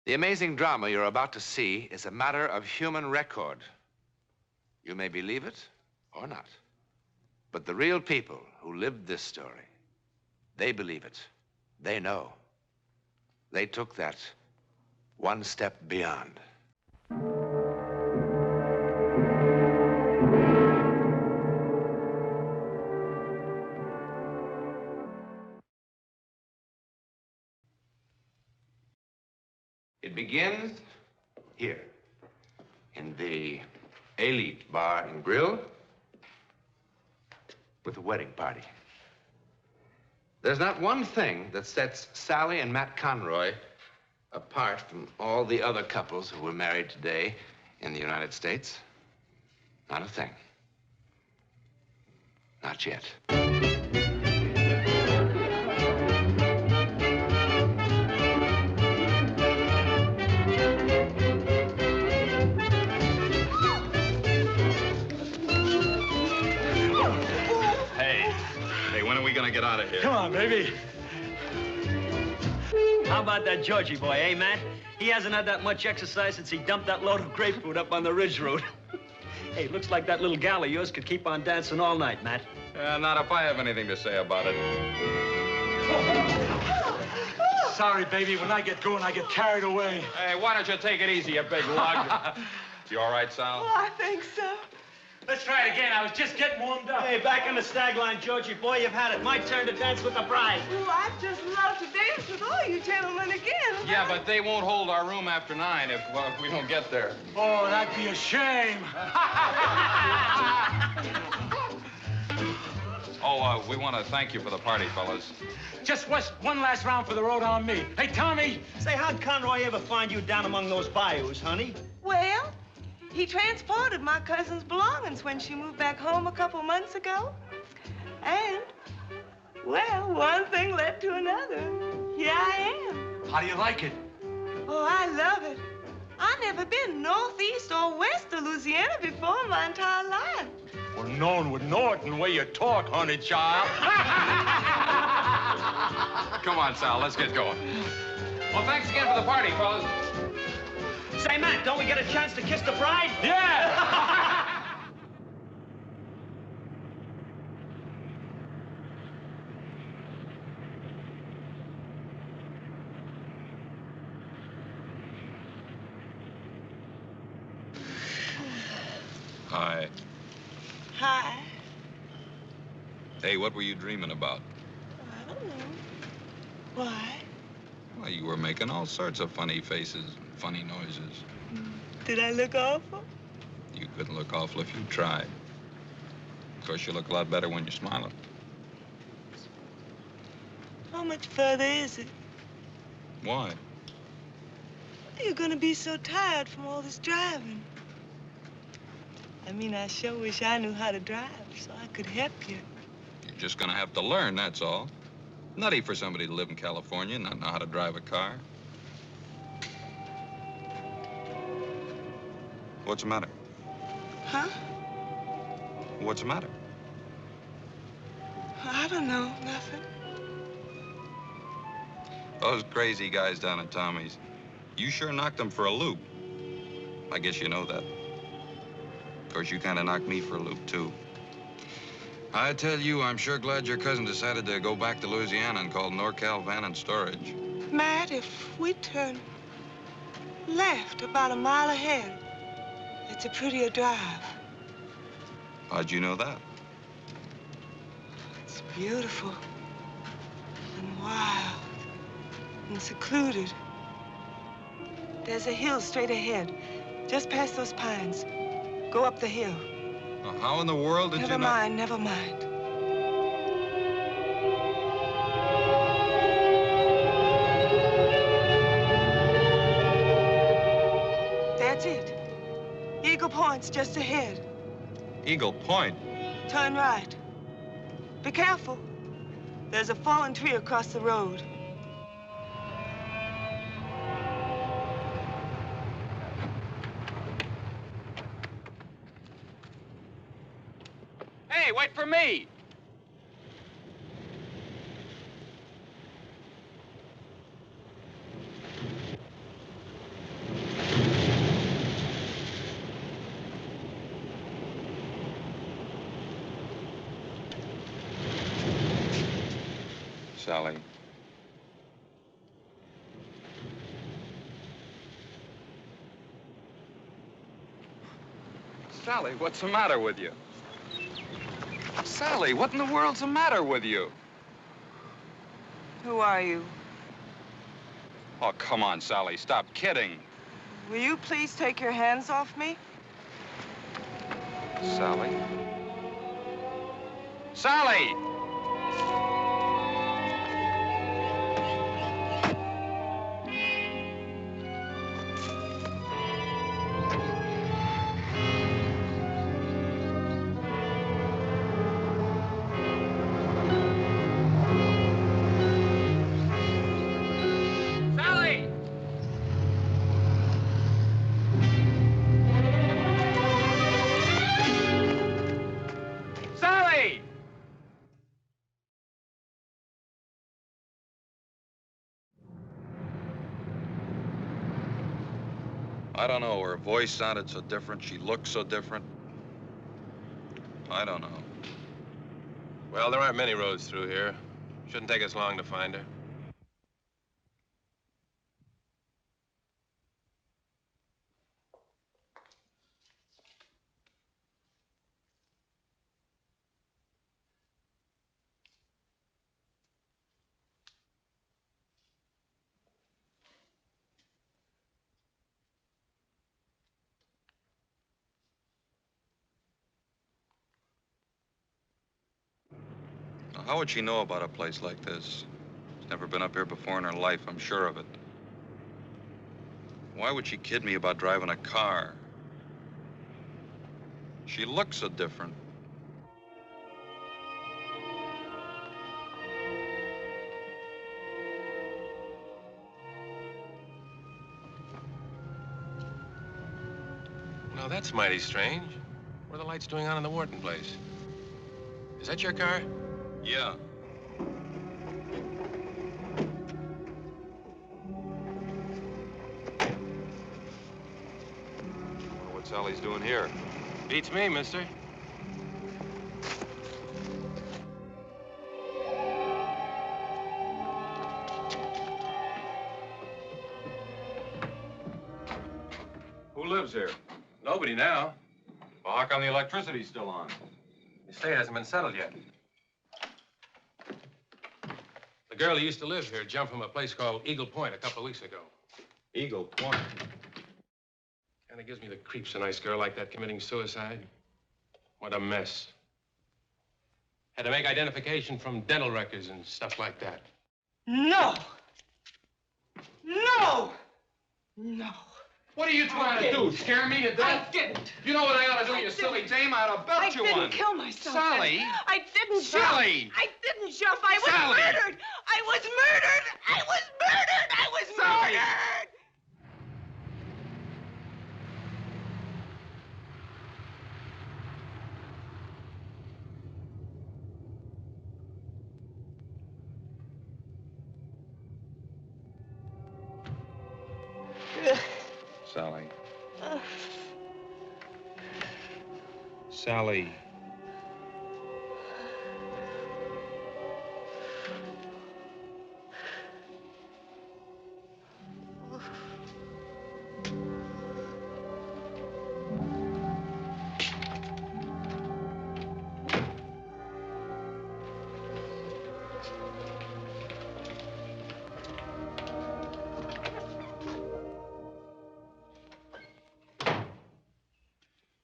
The amazing drama you're about to see is a matter of human record. You may believe it or not. But the real people who lived this story, they believe it. They know. They took that one step beyond. It begins here, in the Elite Bar and Grill, with a wedding party. There's not one thing that sets Sally and Matt Conroy apart from all the other couples who were married today in the United States. Not a thing. Not yet. When are we gonna get out of here? Come on, baby. How about that Georgie boy, eh, Matt? He hasn't had that much exercise since he dumped that load of grapefruit up on the Ridge Road. Hey, looks like that little gal of yours could keep on dancing all night, Matt. Not if I have anything to say about it. Sorry, baby. When I get going, I get carried away. Hey, why don't you take it easy, you big lug? You all right, Sal? Oh, I think so. Let's try it again. I was just getting warmed up. Hey, back on the stag line, Georgie boy. You've had it. My turn to dance with the bride. Oh, I'd just love to dance with all you gentlemen again. Yeah, but they won't hold our room after 9 if we don't get there. Oh, that'd be a shame. We want to thank you for the party, fellas. Just one last round for the road on me. Hey, Tommy. Say, how'd Conroy ever find you down among those bayous, honey? Well, he transported my cousin's belongings when she moved back home a couple months ago. And, well, one thing led to another. Here I am. How do you like it? Oh, I love it. I've never been northeast or west of Louisiana before in my entire life. Well, no one would know it in the way you talk, honey child. Come on, Sal, let's get going. Well, thanks again for the party, fellas. Say, Matt, don't we get a chance to kiss the bride? Yeah! Hi. Hi. Hey, what were you dreaming about? I don't know. Why? Well, you were making all sorts of funny faces and funny noises. Did I look awful? You couldn't look awful if you tried. Of course, you look a lot better when you're smiling. How much further is it? Why? You're gonna be so tired from all this driving. I mean, I sure wish I knew how to drive so I could help you. You're just gonna have to learn, that's all. Nutty for somebody to live in California and not know how to drive a car. What's the matter? Huh? What's the matter? I don't know, nothing. Those crazy guys down at Tommy's, you sure knocked them for a loop. I guess you know that. Of course, you kind of knocked me for a loop, too. I tell you, I'm sure glad your cousin decided to go back to Louisiana and call NorCal Van and Storage. Matt, if we turn left about a mile ahead, it's a prettier drive. How'd you know that? It's beautiful and wild and secluded. There's a hill straight ahead, just past those pines. Go up the hill. Well, how in the world did you know? Never mind. That's it. Eagle Point's just ahead. Eagle Point? Turn right. Be careful. There's a fallen tree across the road. Hey, wait for me! Sally. Sally, what's the matter with you? Sally, what in the world's the matter with you? Who are you? Oh, come on, Sally, stop kidding. Will you please take your hands off me? Sally? Sally! I don't know. Her voice sounded so different. She looked so different. I don't know. Well, there aren't many roads through here. Shouldn't take us long to find her. Now, how would she know about a place like this? She's never been up here before in her life, I'm sure of it. Why would she kid me about driving a car? She looks so different. Now, that's mighty strange. What are the lights doing on in the Wharton place? Is that your car? Yeah. Wonder what Sally's doing here. Beats me, mister. Who lives here? Nobody now. Well, how come the electricity's still on? The estate hasn't been settled yet. The girl who used to live here jumped from a place called Eagle Point a couple of weeks ago. Eagle Point. Kind of gives me the creeps, a nice girl like that committing suicide. What a mess. Had to make identification from dental records and stuff like that. No! No! No! What are you trying to do? Scare me to death? I didn't. You know what I ought to do, you silly dame? I ought to belt you one. I didn't kill myself. Sally! I didn't Sally! jump. I didn't jump. I was Sally! murdered. I was murdered. I was murdered. I was Sally! murdered. Sally. Sally.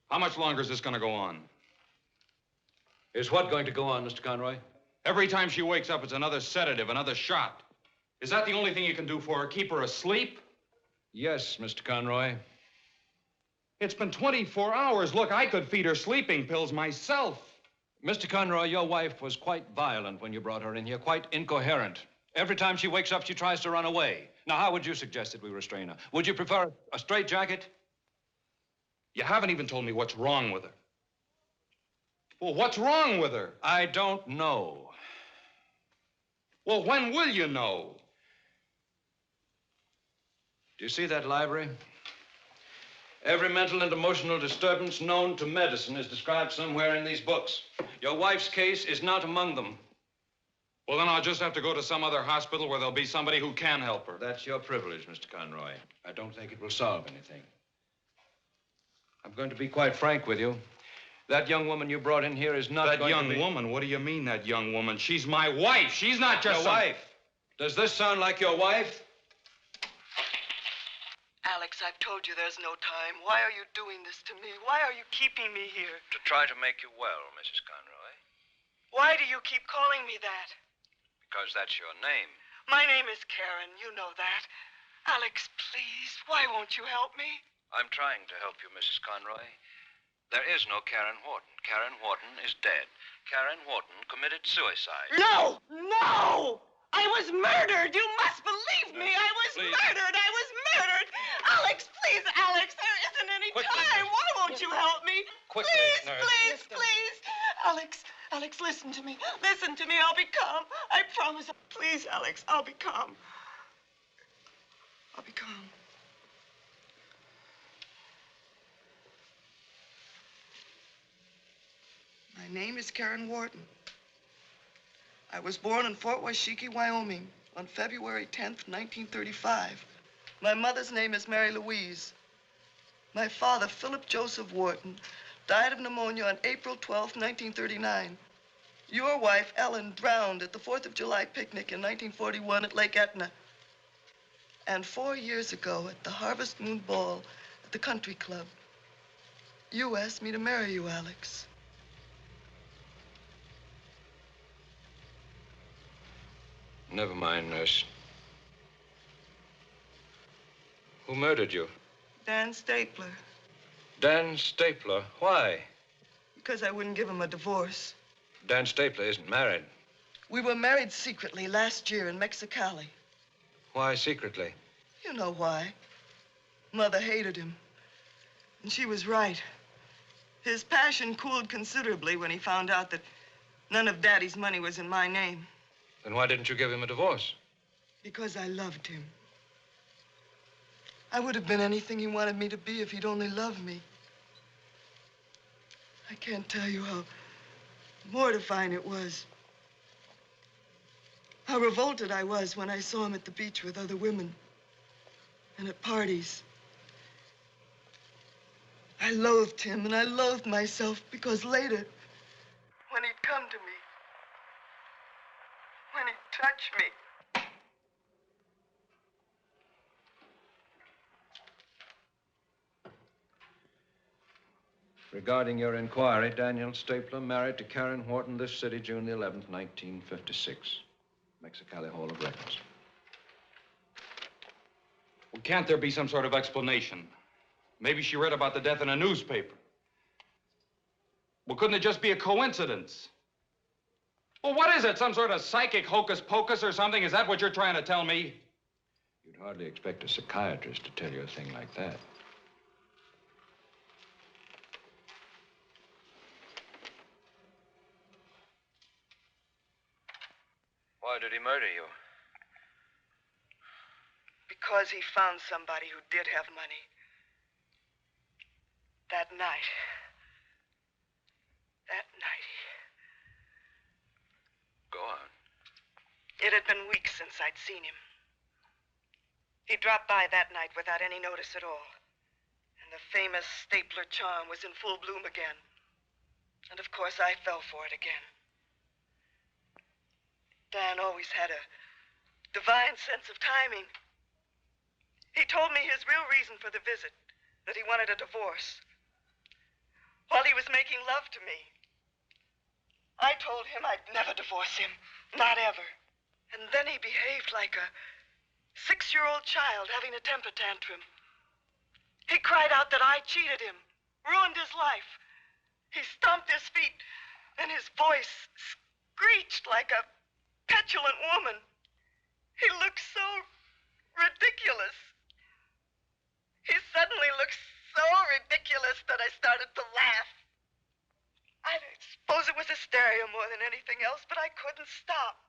How much longer is this going to go on? Is what going to go on, Mr. Conroy? Every time she wakes up, it's another sedative, another shot. Is that the only thing you can do for her? Keep her asleep? Yes, Mr. Conroy. It's been 24 hours. Look, I could feed her sleeping pills myself. Mr. Conroy, your wife was quite violent when you brought her in here, quite incoherent. Every time she wakes up, she tries to run away. Now, how would you suggest that we restrain her? Would you prefer a straitjacket? You haven't even told me what's wrong with her. Well, what's wrong with her? I don't know. Well, when will you know? Do you see that library? Every mental and emotional disturbance known to medicine is described somewhere in these books. Your wife's case is not among them. Well, then I'll just have to go to some other hospital where there'll be somebody who can help her. That's your privilege, Mr. Conroy. I don't think it will solve anything. I'm going to be quite frank with you. That young woman you brought in here is not That going to young be... woman? What do you mean, that young woman? She's my wife. She's not just Your wife? Does this sound like your wife? Alex, I've told you there's no time. Why are you doing this to me? Why are you keeping me here? To try to make you well, Mrs. Conroy. Why do you keep calling me that? Because that's your name. My name is Karen. You know that. Alex, please, why won't you help me? I'm trying to help you, Mrs. Conroy. There is no Karen Wharton. Karen Wharton is dead. Karen Wharton committed suicide. No! No! I was murdered! You must believe me! I was Please. murdered! I was murdered! Alex, please, Alex, there isn't any Quickly, time. nurse. Why won't you help me? Quickly, please, nurse. please, please. Alex, listen to me. Listen to me. I'll be calm. I promise. Please, Alex, I'll be calm. I'll be calm. My name is Karen Wharton. I was born in Fort Washakie, Wyoming, on February 10th, 1935. My mother's name is Mary Louise. My father, Philip Joseph Wharton, died of pneumonia on April 12th, 1939. Your wife, Ellen, drowned at the 4th of July picnic in 1941 at Lake Etna. And 4 years ago, at the Harvest Moon Ball at the Country Club, you asked me to marry you, Alex. Never mind, nurse. Who murdered you? Dan Stapler. Dan Stapler. Why? Because I wouldn't give him a divorce. Dan Stapler isn't married. We were married secretly last year in Mexicali. Why secretly? You know why. Mother hated him. And she was right. His passion cooled considerably when he found out that none of Daddy's money was in my name. Then why didn't you give him a divorce? Because I loved him. I would have been anything he wanted me to be if he'd only loved me. I can't tell you how mortifying it was. How revolted I was when I saw him at the beach with other women and at parties. I loathed him and I loathed myself because later, when he'd come to me, when he'd touch me, Regarding your inquiry, Daniel Stapler married to Karen Wharton this city, June the 11th, 1956. Mexicali Hall of Records. Well, can't there be some sort of explanation? Maybe she read about the death in a newspaper. Well, couldn't it just be a coincidence? Well, what is it? Some sort of psychic hocus pocus or something? Is that what you're trying to tell me? You'd hardly expect a psychiatrist to tell you a thing like that. Why did he murder you? because he found somebody who did have money. That night. Go on. It had been weeks since I'd seen him. He dropped by that night without any notice at all. And the famous Stapler charm was in full bloom again. And of course, I fell for it again. Dan always had a divine sense of timing. He told me his real reason for the visit, that he wanted a divorce. While he was making love to me, I told him I'd never divorce him, not ever. And then he behaved like a 6-year-old child having a temper tantrum. He cried out that I cheated him, ruined his life. He stomped his feet, and his voice screeched like a petulant woman. He looked so ridiculous. He suddenly looked so ridiculous that I started to laugh. I suppose it was hysteria more than anything else, but I couldn't stop.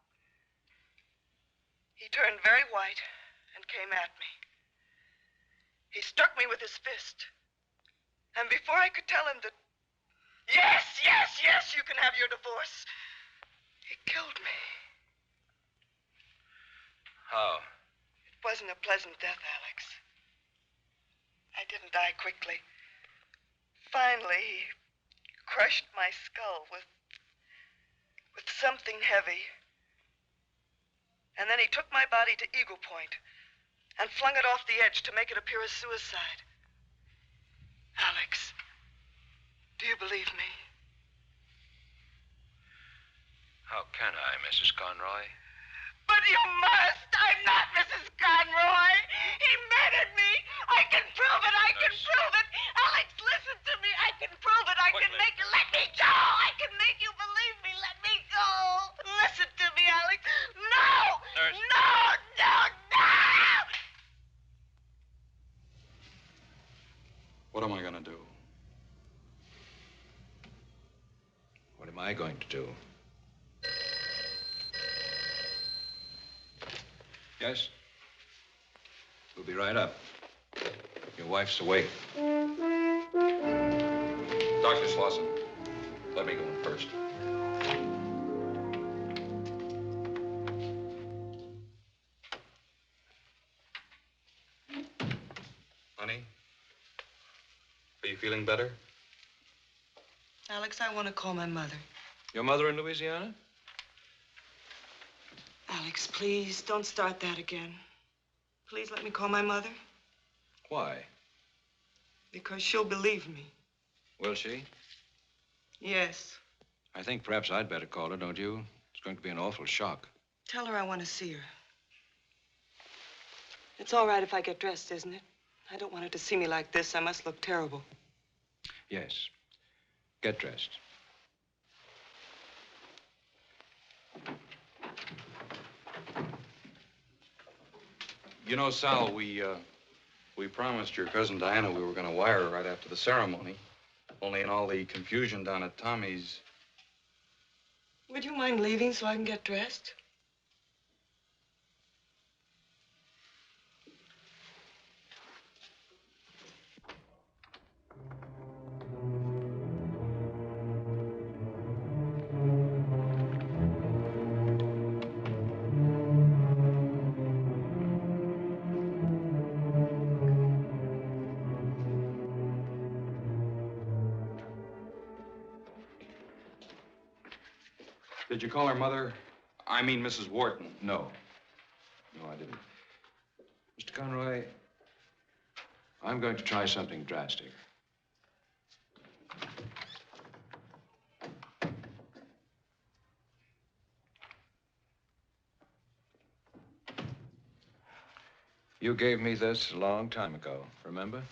He turned very white and came at me. He struck me with his fist. And before I could tell him that, yes, you can have your divorce, he killed me. How? It wasn't a pleasant death, Alex. I didn't die quickly. Finally, he crushed my skull with something heavy. And then he took my body to Eagle Point and flung it off the edge to make it appear as suicide. Alex, do you believe me? How can I, Mrs. Conroy? But you must! I'm not Mrs. Conroy! He murdered me! I can prove it! I can prove it! Alex, listen to me! I can prove it! I can make you... Let me go! I can make you believe me! Let me go! Listen to me, Alex! No! Nurse. No! No! No! What am I gonna do? What am I going to do? Yes? We'll be right up. Your wife's awake. Dr. Slauson, let me go in first. Honey, are you feeling better? Alex, I want to call my mother. Your mother in Louisiana? Alex, please, don't start that again. Please let me call my mother. Why? Because she'll believe me. Will she? Yes. I think perhaps I'd better call her, don't you? It's going to be an awful shock. Tell her I want to see her. It's all right if I get dressed, isn't it? I don't want her to see me like this. I must look terrible. Yes. Get dressed. You know, Sal, we promised your cousin Diana we were gonna wire her right after the ceremony. Only in all the confusion down at Tommy's. Would you mind leaving so I can get dressed? Did you call her mother? I mean, Mrs. Wharton. No. No, I didn't. Mr. Conroy, I'm going to try something drastic. You gave me this a long time ago, remember?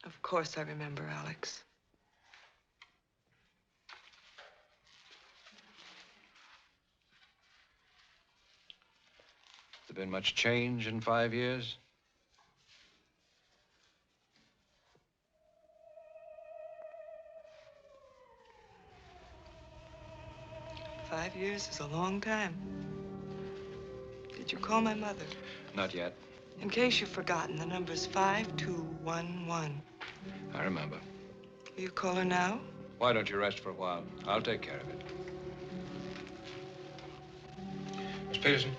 Of course I remember, Alex. Has there been much change in 5 years? Five years is a long time. Did you call my mother? Not yet. In case you've forgotten, the number's 5211. I remember. Will you call her now? Why don't you rest for a while? I'll take care of it. Miss Peterson?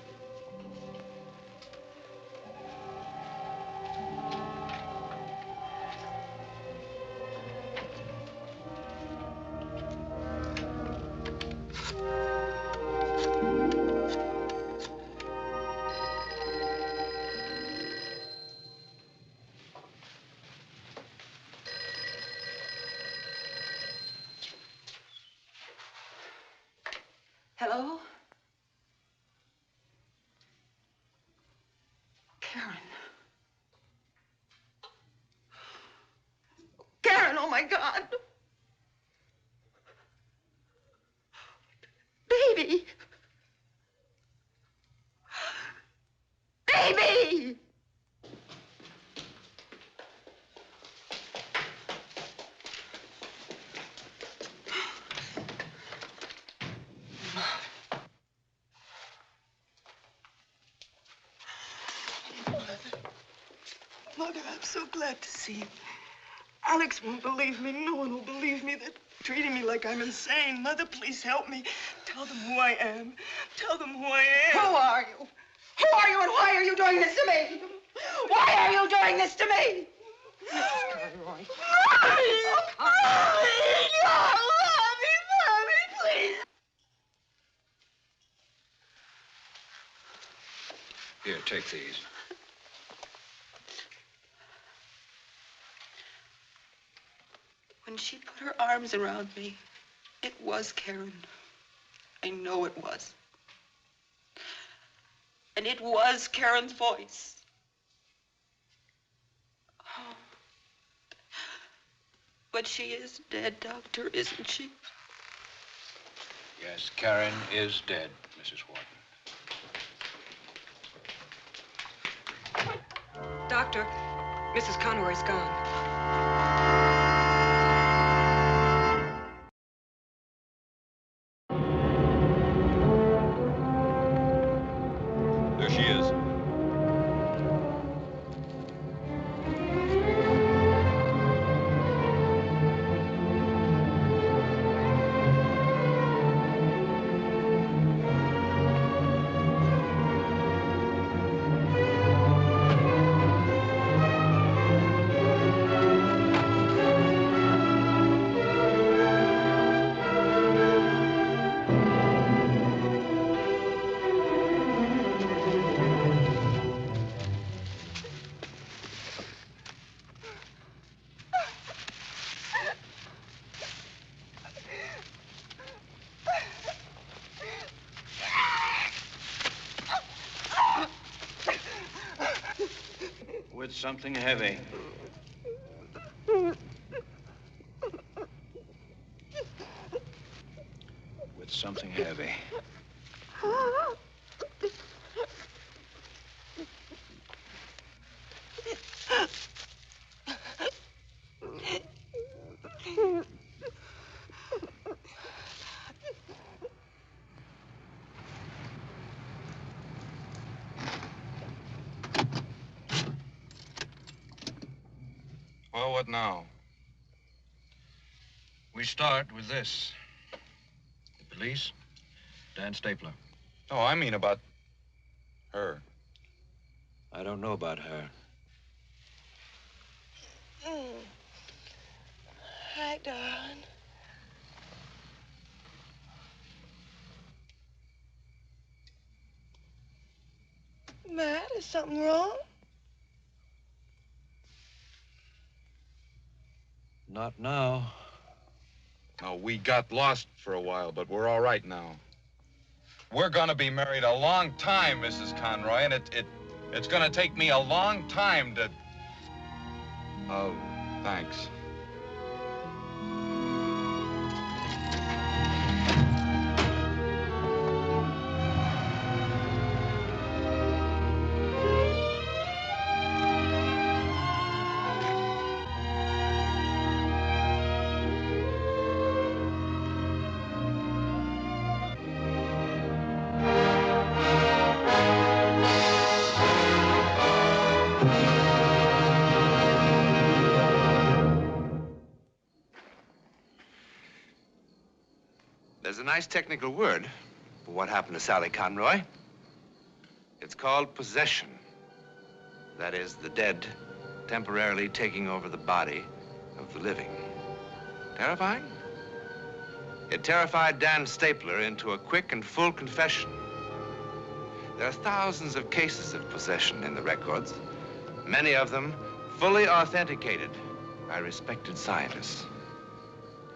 Hello? Karen. Karen, oh my God. Baby. Baby! Mother, I'm so glad to see you. Alex won't believe me. No one will believe me. They're treating me like I'm insane. Mother, please help me. Tell them who I am. Tell them who I am. Who are you? Who are you and why are you doing this to me? Why are you doing this to me? Mrs. Conroy. Mommy, please. Here, take these. When she put her arms around me, it was Karen. I know it was. And it was Karen's voice. Oh. But she is dead, Doctor, isn't she? Yes, Karen is dead, Mrs. Wharton. Doctor, Mrs. Conroy's gone. There she is. With something heavy. With something heavy. Well, what now? We start with this. The police, Dan Stapler. No, I mean about her. I don't know about her. Hi, darling. Matt, is something wrong? Not now. No, we got lost for a while, but we're all right now. We're gonna be married a long time, Mrs. Conroy, and it's gonna take me a long time to... Oh, thanks. There's a nice technical word for what happened to Sally Conroy. It's called possession. That is, the dead temporarily taking over the body of the living. Terrifying? It terrified Dan Stapler into a quick and full confession. There are thousands of cases of possession in the records, many of them fully authenticated by respected scientists.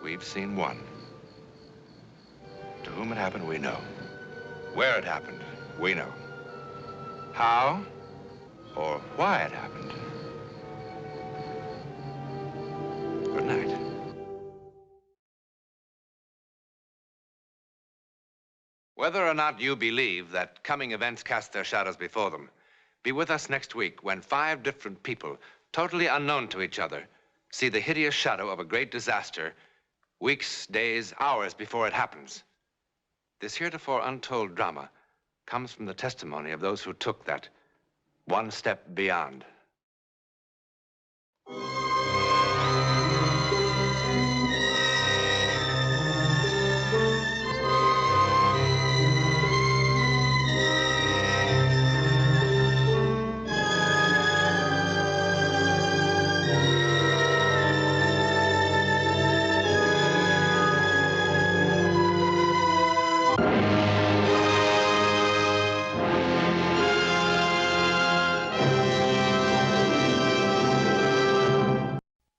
We've seen one. To whom it happened, we know. Where it happened, we know. How or why it happened. Good night. Whether or not you believe that coming events cast their shadows before them, be with us next week when 5 different people, totally unknown to each other, see the hideous shadow of a great disaster weeks, days, hours before it happens. This heretofore untold drama comes from the testimony of those who took that one step beyond.